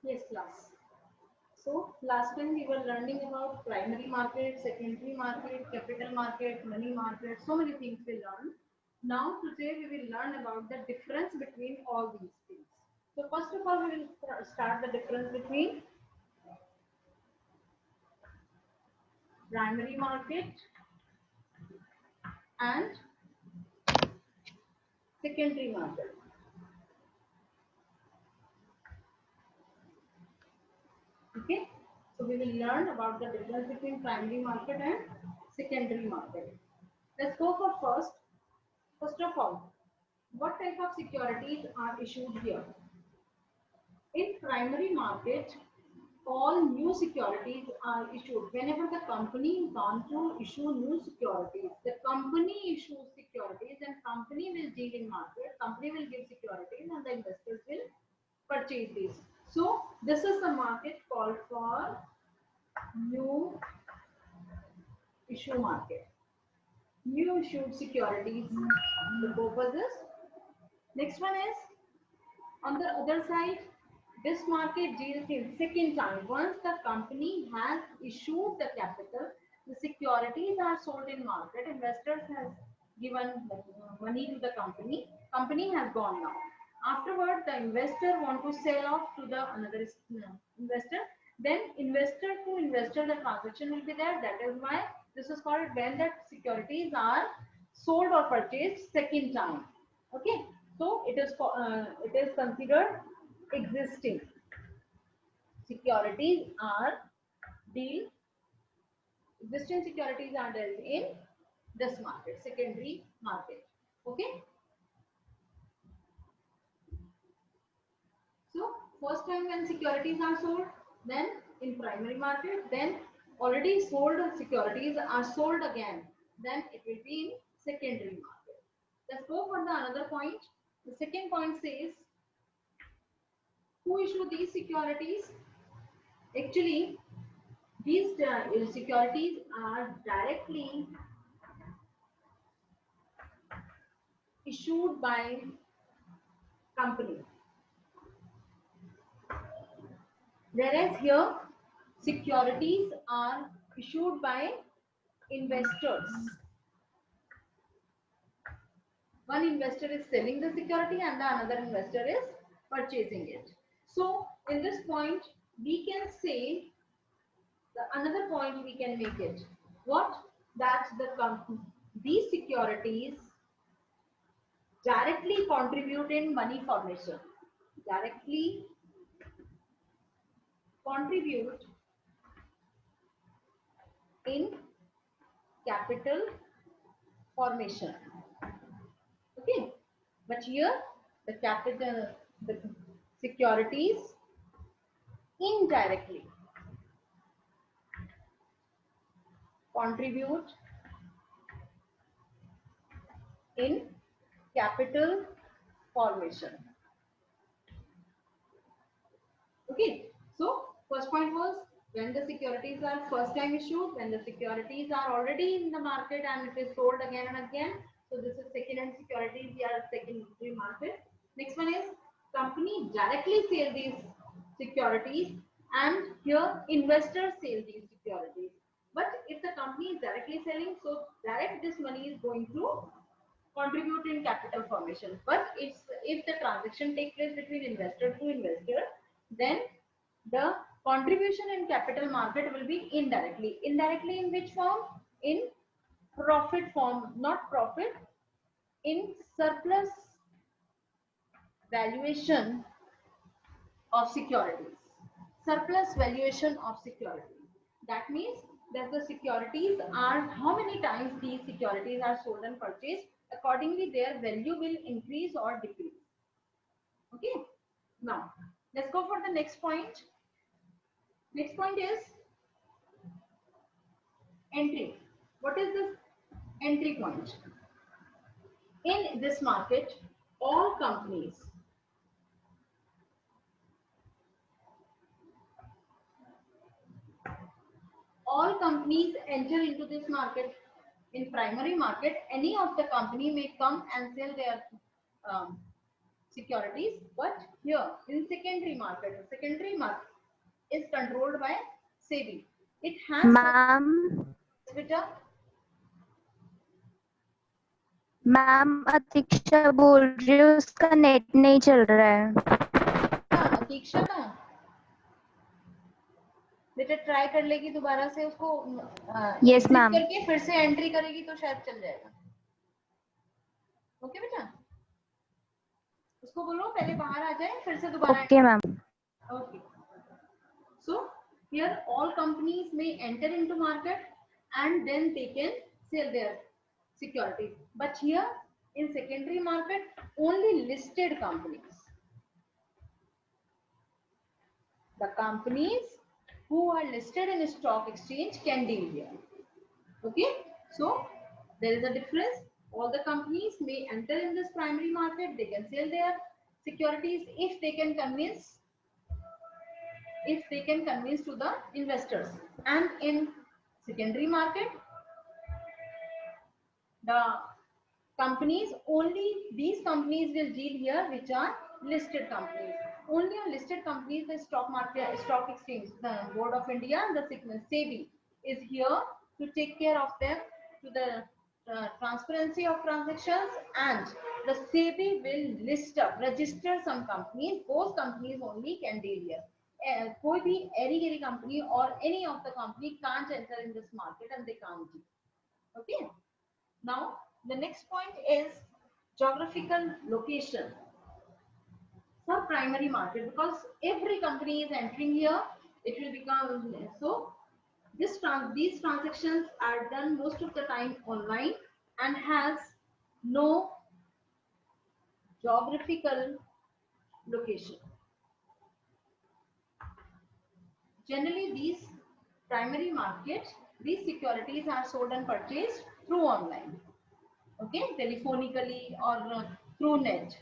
Yes, class. So last time we were learning about primary market, secondary market, capital market, money market, so many things we learned. Now today we will learn about the difference between all these things. So first of all we will start the difference between primary market and secondary market. Okay. So we will learn about the difference between primary market and secondary market. Let's go for first. First of all, what type of securities are issued here? In primary market, all new securities are issued. Whenever the company wants to issue new securities, the company issues securities and company will deal in market, company will give securities and the investors will purchase these. So this is the market called for new issue market. New issued securities, the purpose is. Next one is on the other side, this market deals in second time. Once the company has issued the capital, the securities are sold in market. Investors has given money to the company. Company has gone now. Afterward, the investor want to sell off to the another investor. Then investor to investor, the transaction will be there. That is why this is called when the securities are sold or purchased second time. Okay, so it is considered existing securities are deal existing securities are dealt in this market, secondary market. Okay, so first time when securities are sold, then in primary market, then already sold securities are sold again, then it will be in secondary market. Let's go for the another point. The second point says who issue these securities. Actually, these securities are directly issued by company, whereas here securities are issued by investors. One investor is selling the security and the another investor is purchasing it. So in this point, we can say the another point we can make it what that the company these securities directly contribute in money formation, directly contribute in capital formation. Okay, but here the capital, the securities indirectly contribute in capital formation. Okay, so first point was when the securities are first time issued, when the securities are already in the market and it is sold again and again. So this is second hand securities, we are secondary market. Next one is company directly sell these securities and here investors sell these securities. But if the company is directly selling, so direct this money is going to contribute in capital formation. But if the transaction takes place between investor to investor, then the contribution in capital market will be indirectly. Indirectly in which form? In profit form, not profit, in surplus valuation of securities. Surplus valuation of securities. That means that the securities are how many times these securities are sold and purchased. Accordingly, their value will increase or decrease. Okay. Now, let's go for the next point. Next point is entry. What is this entry point? In this market, all companies enter into this market. In primary market, any of the company may come and sell their um, securities. But here in secondary market is controlled by SEBI. It has ma'am yes beta. Ma'am Atiksha बोल रही है उसका net नहीं चल रहा है। हाँ दीक्षा का बेटा ट्राई कर लेगी दोबारा से उसको Yes, एग्जिट ma'am. करके फिर से एंट्री करेगी तो शायद चल जाएगा। ओके बेटा उसको बोलो पहले बाहर आ जाए फिर से दोबारा। Okay, ma'am. Okay. So here all companies may enter into market and then they can sell their securities. But here in secondary market only listed companies. The companies who are listed in a stock exchange can deal here. Okay. So there is a difference. All the companies may enter in this primary market. They can sell their securities if they can convince to the investors. And in secondary market the companies, only these companies will deal here which are listed companies. Only on listed companies the stock exchange, the Board of India, the SEBI is here to take care of them, to the transparency of transactions, and the SEBI will list up, register some companies. Those companies only can deal here. कोई भी any company or any of the company can't enter in this market and they can't deal. Okay. Now the next point is geographical location. For primary market, because every company is entering here, it will become so. These transactions are done most of the time online and has no geographical location. Generally, these primary markets, these securities are sold and purchased through online. Okay, telephonically or through net,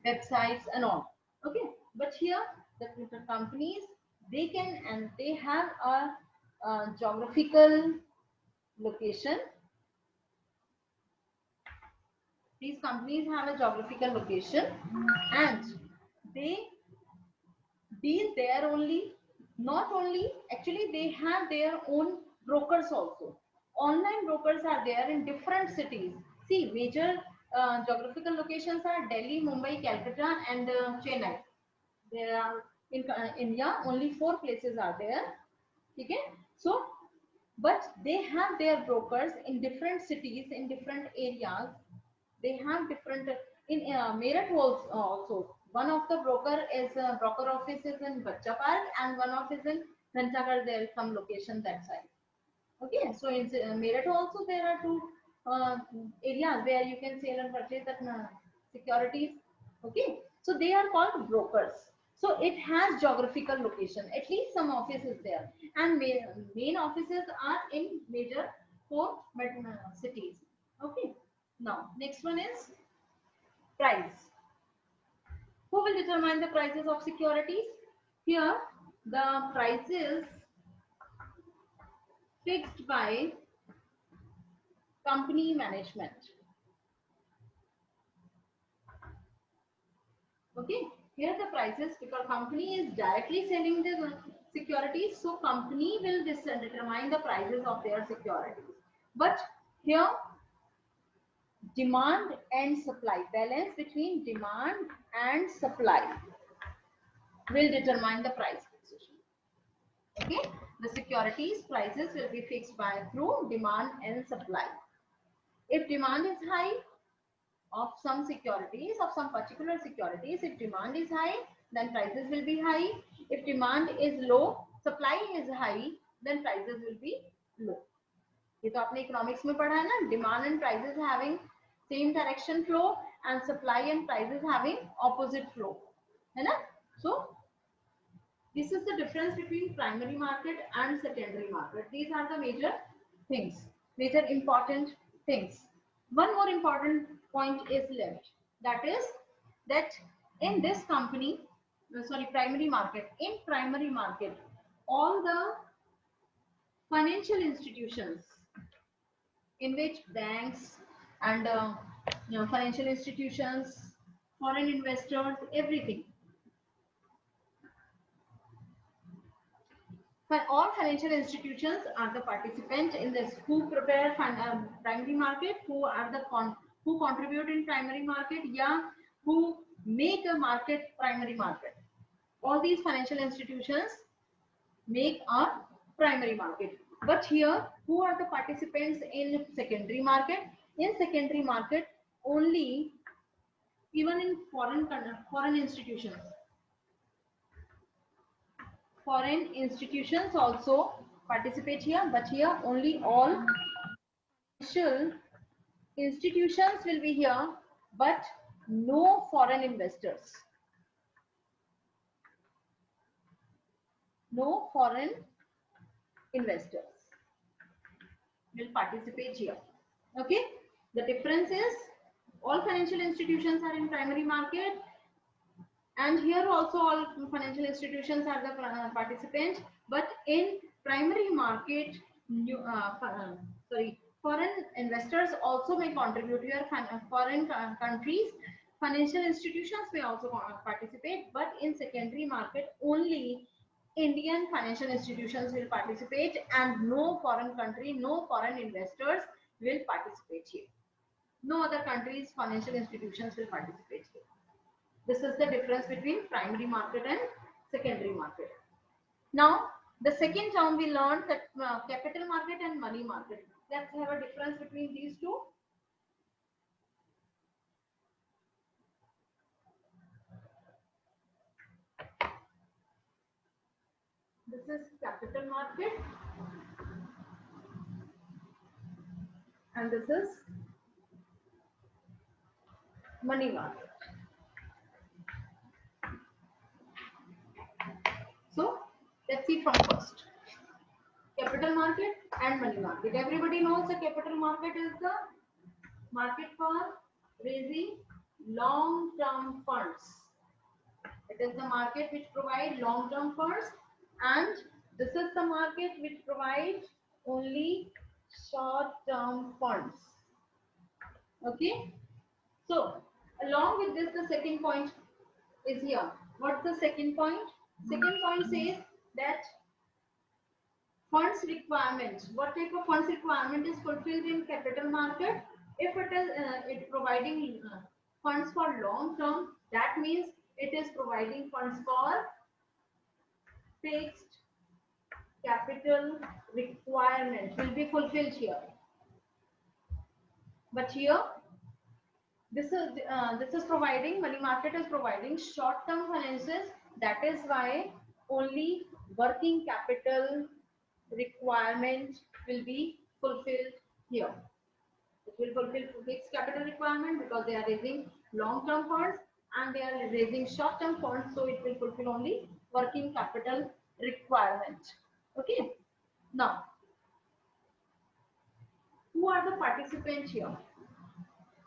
websites and all. Okay, but here the companies they can and they have a geographical location. These companies have a geographical location and they deal there only. Not only, actually they have their own brokers also. Online brokers are there in different cities. See, major geographical locations are Delhi, Mumbai, Calcutta and Chennai. There are in India only 4 places are there. Okay, so but they have their brokers in different cities, in different areas. They have different in Meerut also. One of the broker office is in Bachcha Park and one of is in Ghantaghar. There is some location that side. Okay, so in Meerut also there are 2 areas where you can sell and purchase that securities. Okay, so they are called brokers. So it has geographical location. At least some office is there, and main offices are in major 4 cities. Okay, now next one is price. Who will determine the prices of securities? Here the price is fixed by company management. Okay, here the prices, because company is directly selling the securities, so company will determine the prices of their securities. But here demand and supply, balance between demand and supply will determine the price fixation. Okay, the securities prices will be fixed by through demand and supply. If demand is high of some securities, of some particular securities, if demand is high, then prices will be high. If demand is low, supply is high, then prices will be low. ये तो आपने economics में पढ़ा है ना, demand and prices having same direction flow and supply and prices having opposite flow, है ना? So this is the difference between primary market and secondary market. These are the major things, major important things. One more important point is left. That is that in this company, primary market, in primary market, all the financial institutions in which banks and financial institutions, foreign investors, everything. All financial institutions are the participant in this, who prepare primary market, who are the who contribute in primary market, yeah, who make a market primary market. All these financial institutions make a primary market. But here, who are the participants in secondary market? In secondary market, only, even in foreign institutions. Foreign institutions also participate here, but here only all financial institutions will be here, but no foreign investors. No foreign investors will participate here. Okay, the difference is all financial institutions are in primary market, and here also all financial institutions are the participants, but in primary market, foreign investors also may contribute here. Foreign countries financial institutions may also participate, but in secondary market only Indian financial institutions will participate, and no foreign country, no foreign investors will participate here. No other countries financial institutions will participate here. This is the difference between primary market and secondary market. Now, the second term we learned that capital market and money market. Let's have a difference between these two. This is capital market and this is money market. So let's see from first. Capital market and money market. Everybody knows the capital market is the market for raising long-term funds. It is the market which provides long-term funds, and this is the market which provides only short-term funds. Okay. So along with this, the second point is here. What's the second point? Second point says that funds requirement. What type of funds requirement is fulfilled in capital market? If it is providing funds for long term, that means it is providing funds for fixed capital requirement will be fulfilled here. But here, this is providing, money market is providing short term finances. That is why only working capital requirement will be fulfilled here. It will fulfill fixed capital requirement because they are raising long-term funds and they are raising short-term funds, so it will fulfill only working capital requirement. Okay. Now, who are the participants here?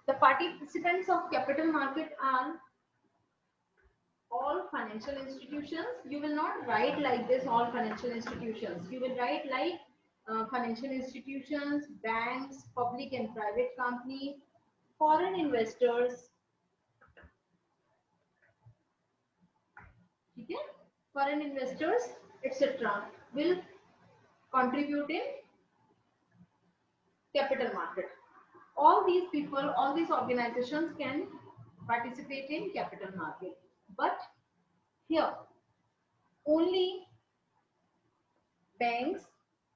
The participants of capital market are all financial institutions. You will not write like this, all financial institutions. You will write like financial institutions, banks, public and private companies, foreign investors, okay? Foreign investors, etc. will contribute in capital market. All these people, all these organizations can participate in capital market. But here, only banks,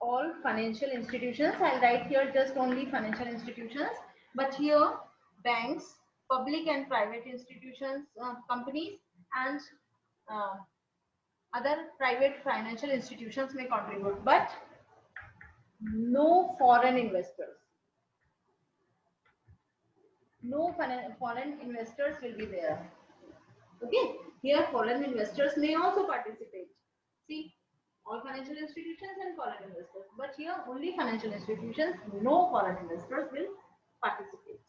all financial institutions, I'll write here just only financial institutions, but here banks, public and private institutions, companies and other private financial institutions may contribute, but no foreign investors. No foreign investors will be there. Okay, here foreign investors may also participate. See, all financial institutions and foreign investors, but here only financial institutions, no foreign investors will participate.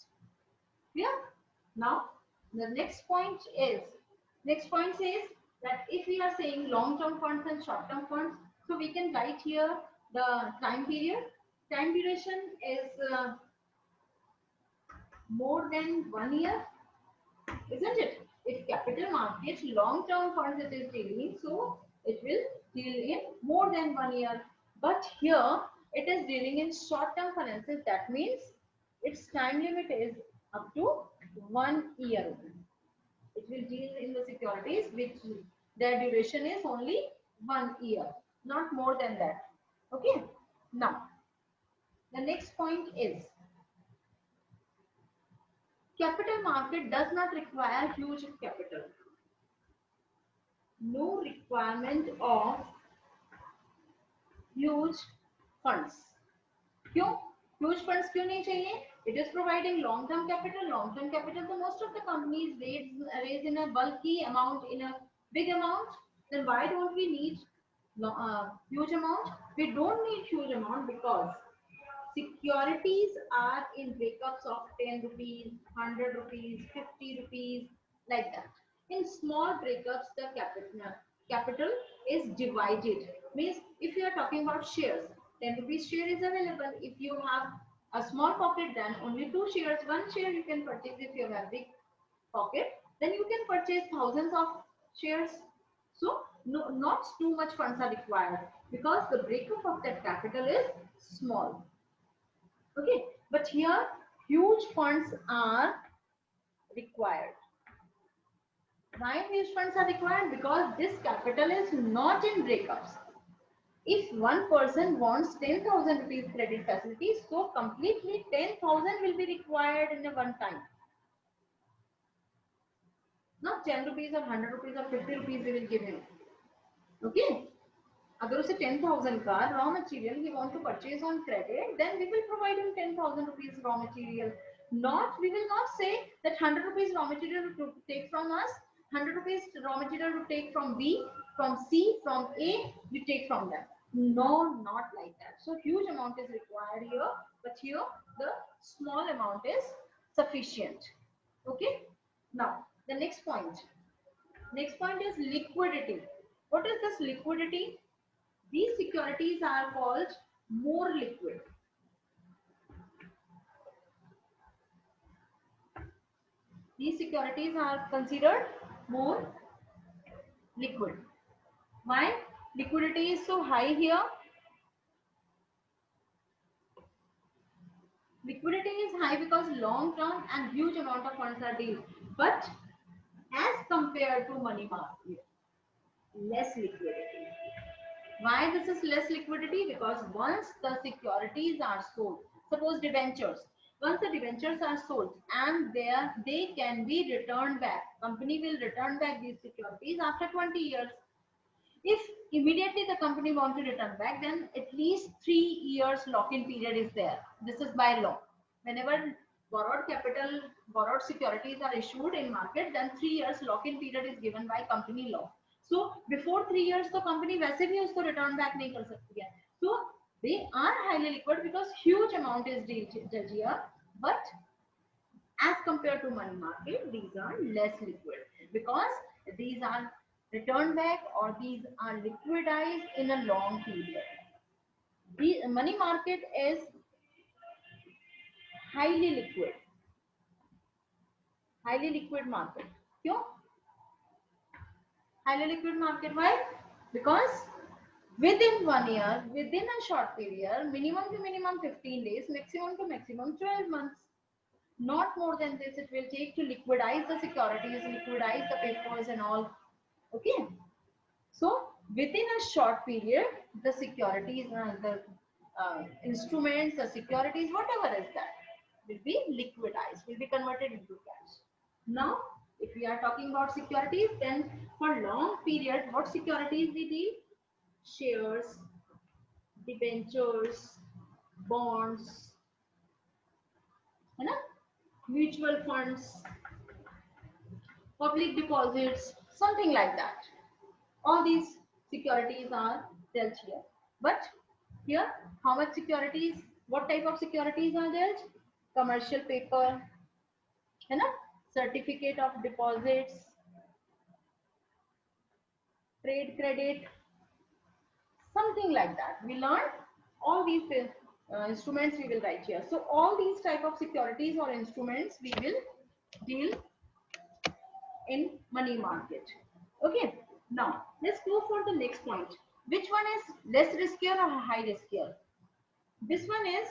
Yeah. Now the next point says that if we are saying long-term funds and short-term funds, so we can write here the time period. Time duration is more than 1 year. isn't it? If capital market long-term funds it is dealing, so it will deal in more than 1 year. But here it is dealing in short-term finances. That means its time limit is up to 1 year. It will deal in the securities which their duration is only 1 year, not more than that. Okay. Now, the next point is capital market does not require huge capital. No requirement of huge funds. क्यों? Huge funds क्यों नहीं चाहिए? It is providing long-term capital. Long-term capital, so most of the companies raise in a bulky amount, in a big amount. Then why don't we need huge amount? We don't need huge amount because securities are in breakups of 10 rupees, 100 rupees, 50 rupees, like that. In small breakups, the capital is divided. Means if you are talking about shares, 10 rupees share is available. If you have a small pocket, then only 2 shares. 1 share you can purchase. If you have a big pocket, then you can purchase thousands of shares. So no, not too much funds are required because the breakup of that capital is small. Okay, but here huge funds are required. Why huge funds are required? Because this capital is not in breakups. If one person wants 10,000 rupees credit facility, so completely 10,000 will be required in a one time. Not 10 rupees or 100 rupees or 50 rupees we will give him. Okay. अगर उसे 10,000 का raw material he want to purchase on credit, then we will provide him 10,000 rupees raw material. Not, we will not say that 100 rupees raw material to take from us, 100 rupees raw material to take from B, from C, from A, we take from them. No, not like that. So huge amount is required here, but here the small amount is sufficient. Okay. Now the next point. Next point is liquidity. What is this liquidity? These securities are called more liquid. These securities are considered more liquid. Why? Liquidity is so high here. Liquidity is high because long term and huge amount of funds are dealt. But as compared to money market, less liquidity. Why this is less liquidity? Because once the securities are sold, suppose debentures, once the debentures are sold and they can be returned back, company will return back these securities after 20 years. If immediately the company wants to return back, then at least 3 years lock-in period is there. This is by law. Whenever borrowed capital, borrowed securities are issued in market, then 3 years lock-in period is given by company law. So before 3 years, the company वैसे भी उसको return back नहीं कर सकती है. So they are highly liquid because huge amount is dealt here, but as compared to money market, these are less liquid because these are returned back or these are liquidized in a long period. The money market is highly liquid market. क्यों? Highly liquid market. Why? Because within 1 year, within a short period, minimum to minimum 15 days, maximum to maximum 12 months. Not more than this, it will take to liquidize the securities, liquidize the papers and all. Okay. So within a short period, the securities, the instruments, the securities, whatever is that, will be liquidized, will be converted into cash. Now, if we are talking about securities, then for long period, what securities we deal? Shares, debentures, bonds, mutual funds, public deposits, something like that. All these securities are dealt here. But here, how much securities, what type of securities are dealt? Commercial paper, certificate of deposits, trade credit, something like that. We learned all these instruments we will write here. So all these type of securities or instruments we will deal in money market. Okay, now let's go for the next point. Which one is less riskier or high riskier? This one is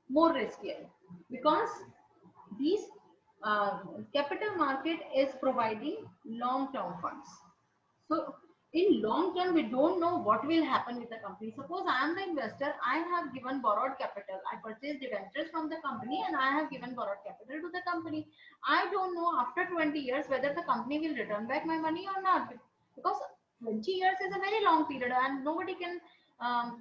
more riskier because these capital market is providing long-term funds. So in long term, we don't know what will happen with the company. Suppose I am the investor, I have given borrowed capital. I purchased debentures from the company and I have given borrowed capital to the company. I don't know after 20 years whether the company will return back my money or not, because 20 years is a very long period and nobody can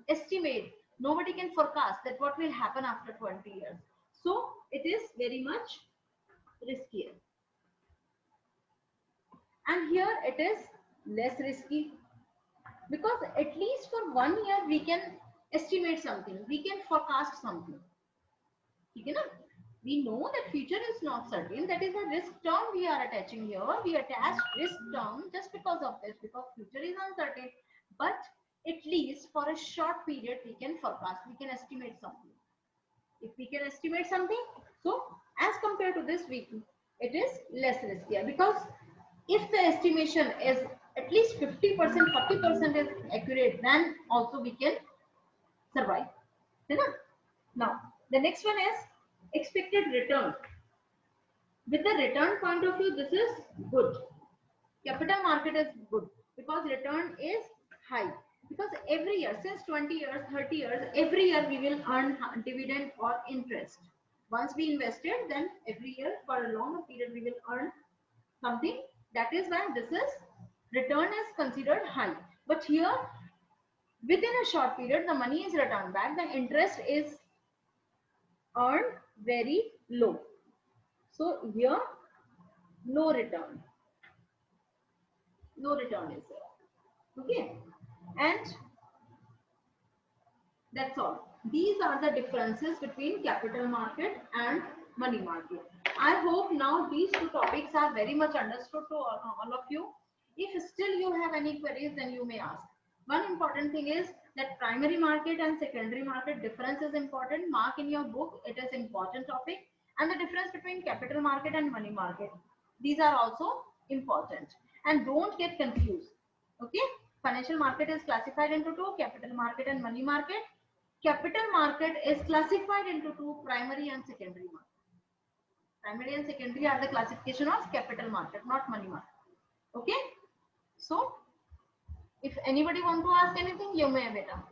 estimate, nobody can forecast that what will happen after 20 years. So it is very much riskier. And here it is less risky because at least for 1 year we can estimate something, we can forecast something. You know, we know that future is not certain. That is a risk term we are attaching here. We attach risk term just because of this, because future is uncertain. But at least for a short period we can forecast, we can estimate something. If we can estimate something, so as compared to this, it is less riskier, because if the estimation is at least 50%, 40% is accurate, then also we can survive. Now, the next one is expected return. With the return point of view, this is good. Capital market is good because return is high. Because every year, since 20 years, 30 years, every year we will earn dividend or interest. Once we invested, then every year for a longer period we will earn something. That is why this is return is considered high. But here, within a short period, the money is returned back. The interest is earned very low. So here, no return. No return is there. Okay. And that's all. These are the differences between capital market and money market. I hope now these two topics are very much understood to all of you. If still you have any queries, then you may ask. One important thing is that primary market and secondary market difference is important. Mark in your book, it is important topic. And the difference between capital market and money market. These are also important. And don't get confused. Okay? Financial market is classified into two, capital market and money market. Capital market is classified into two, primary and secondary market. Primary and secondary are the classification of capital market, not money market. Okay? So, if anybody want to ask anything, you may, beta.